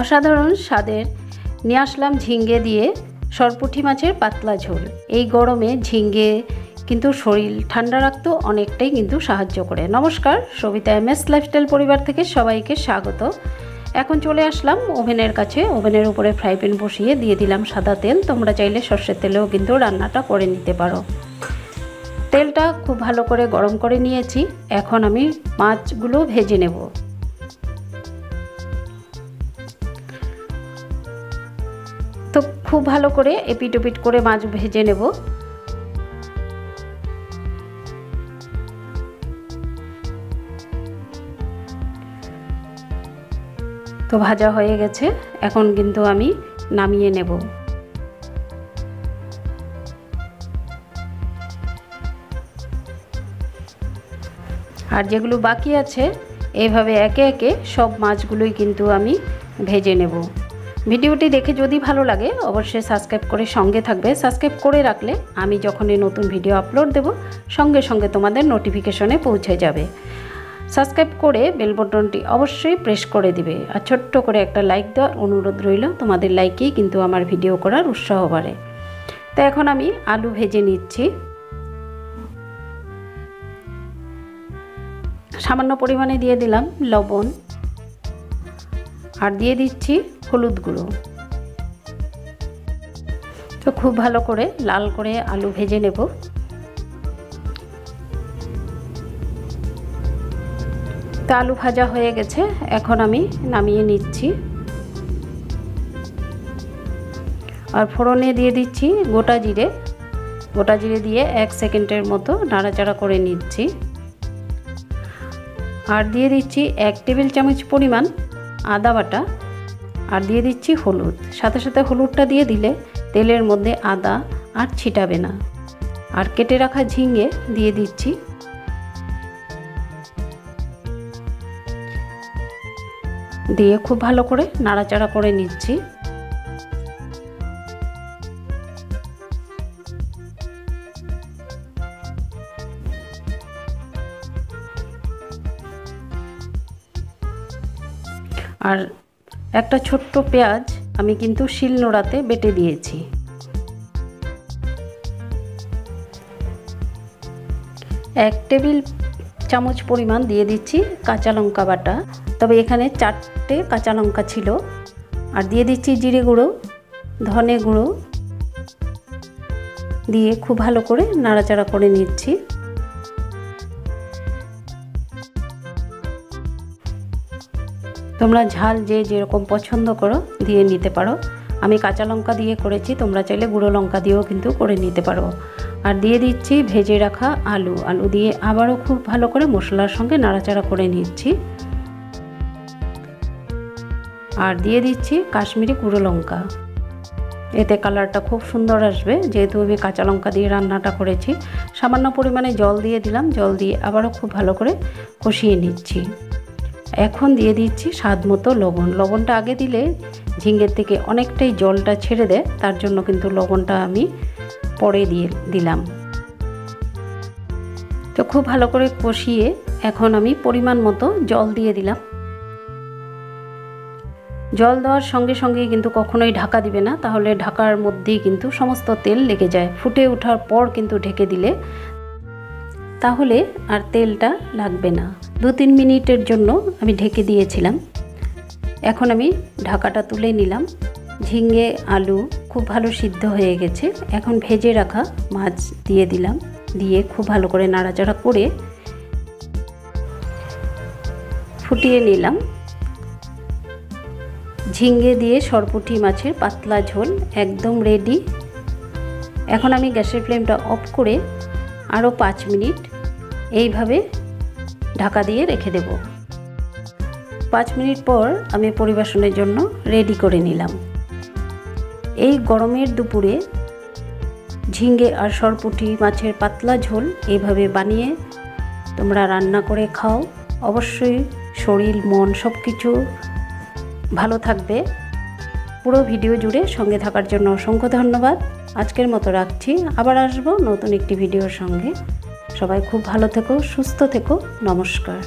অসাধারণ স্বাদের নিয়ে আসলাম ঝিঙ্গে দিয়ে সরপুঁটি মাছের পাতলা ঝোল। এই গরমে ঝিঙ্গে কিন্তু শরীর ঠান্ডা রাখতে অনেকটাই কিন্তু সাহায্য করে। নমস্কার, সবিতা.M.S. লাইফস্টাইল পরিবার থেকে সবাইকে স্বাগত। এখন চলে আসলাম ওভেনের কাছে। ওভেনের উপরে ফ্রাই প্যান বসিয়ে দিয়ে দিলাম সাদা তেল। তোমরা চাইলে সর্ষের তেলেও কিন্তু রান্নাটা করে নিতে পারো। তেলটা খুব ভালো করে গরম করে নিয়েছি। এখন আমি মাছগুলো ভেজে নেব। তো খুব ভালো করে এপিট ওপিট করে মাছ ভেজে নেব। তো ভাজা হয়ে গেছে, এখন কিন্তু আমি নামিয়ে নেব। আর যেগুলো বাকি আছে এইভাবে একে একে সব মাছগুলোই কিন্তু আমি ভেজে নেব। ভিডিওটি দেখে যদি ভালো লাগে অবশ্যই সাবস্ক্রাইব করে সঙ্গে থাকবে। সাবস্ক্রাইব করে রাখলে আমি যখনই নতুন ভিডিও আপলোড দেব সঙ্গে সঙ্গে তোমাদের নোটিফিকেশনে পৌঁছে যাবে। সাবস্ক্রাইব করে বেল বাটনটি অবশ্যই প্রেস করে দিবে। আর ছোট্ট করে একটা লাইক দেওয়ার অনুরোধ রইল। তোমাদের লাইকেই কিন্তু আমার ভিডিও করার উৎসাহ বাড়ে। তো এখন আমি আলু ভেজে নিচ্ছি। সামান্য পরিমাণে দিয়ে দিলাম লবণ আর দিয়ে দিচ্ছি হলুদ গুঁড়ো। তো খুব ভালো করে লাল করে আলু ভেজে নেব। তো আলু ভাজা হয়ে গেছে, এখন আমি নামিয়ে নিচ্ছি। আর ফোড়নে দিয়ে দিচ্ছি গোটা জিরে। গোটা জিরে দিয়ে 1 সেকেন্ডের মতো নাড়াচাড়া করে নিচ্ছি। আর দিয়ে দিচ্ছি 1 টেবিল চামচ পরিমাণ আদা বাটা। আর দিয়ে দিচ্ছি হলুদ। সাথে সাথে হলুদটা দিয়ে দিলে তেলের মধ্যে আদা আর ছিটাবে না। আর কেটে রাখা ঝিঙে দিয়ে দিচ্ছি। দিয়ে খুব ভালো করে নাড়াচাড়া করে নিচ্ছি। আর একটা ছোট্ট পেঁয়াজ আমি কিন্তু শিলনোড়াতে বেটে দিয়েছি। 1 টেবিল চামচ পরিমাণ দিয়ে দিচ্ছি কাঁচা লঙ্কা বাটা। তবে এখানে 4টে কাঁচা লঙ্কা ছিল। আর দিয়ে দিচ্ছি জিরে গুঁড়ো, ধনে গুঁড়ো দিয়ে খুব ভালো করে নাড়াচাড়া করে নিচ্ছি। তোমরা ঝাল যে যেরকম পছন্দ করো দিয়ে নিতে পারো। আমি কাঁচা লঙ্কা দিয়ে করেছি, তোমরা চাইলে গুঁড়ো লঙ্কা দিয়েও কিন্তু করে নিতে পারো। আর দিয়ে দিচ্ছি ভেজে রাখা আলু। আলু দিয়ে আবারও খুব ভালো করে মশলার সঙ্গে নাড়াচাড়া করে নিচ্ছি। আর দিয়ে দিচ্ছি কাশ্মীরি গুঁড়ো লঙ্কা। এতে কালারটা খুব সুন্দর আসবে, যেহেতু আমি কাঁচা লঙ্কা দিয়ে রান্নাটা করেছি। সামান্য পরিমাণে জল দিয়ে দিলাম। জল দিয়ে আবারও খুব ভালো করে কষিয়ে নিচ্ছি। এখন দিয়ে দিচ্ছি স্বাদ মতো লবণ। লবণটা আগে দিলে ঝিঙ্গের থেকে অনেকটাই জলটা ছেড়ে দেয়, তার জন্য কিন্তু লবণটা আমি পরে দিয়ে দিলাম। তো খুব ভালো করে কষিয়ে এখন আমি পরিমাণ মতো জল দিয়ে দিলাম। জল দেওয়ার সঙ্গে সঙ্গে কিন্তু কখনোই ঢাকা দিবে না, তাহলে ঢাকার মধ্যেই কিন্তু সমস্ত তেল লেগে যায়। ফুটে ওঠার পর কিন্তু ঢেকে দিলে তাহলে আর তেলটা লাগবে না। 2-3 মিনিটের জন্য আমি ঢেকে দিয়েছিলাম। এখন আমি ঢাকাটা তুলে নিলাম। ঝিঙ্গে আলু খুব ভালো সিদ্ধ হয়ে গেছে। এখন ভেজে রাখা মাছ দিয়ে দিলাম। দিয়ে খুব ভালো করে নাড়াচাড়া করে ফুটিয়ে নিলাম। ঝিঙ্গে দিয়ে সরপুঁটি মাছের পাতলা ঝোল একদম রেডি। এখন আমি গ্যাসের ফ্লেমটা অফ করে আরও 5 মিনিট এইভাবে ঢাকা দিয়ে রেখে দেব। 5 মিনিট পর আমি পরিবেশনের জন্য রেডি করে নিলাম। এই গরমের দুপুরে ঝিঙ্গে আর সরপুঁটি মাছের পাতলা ঝোল এইভাবে বানিয়ে তোমরা রান্না করে খাও। অবশ্যই শরীর মন সব কিছু ভালো থাকবে। পুরো ভিডিও জুড়ে সঙ্গে থাকার জন্য অসংখ্য ধন্যবাদ। আজকের মতো রাখছি, আবার আসবো নতুন একটি ভিডিওর সঙ্গে। সবাই খুব ভালো থেকো, সুস্থ থেকো। নমস্কার।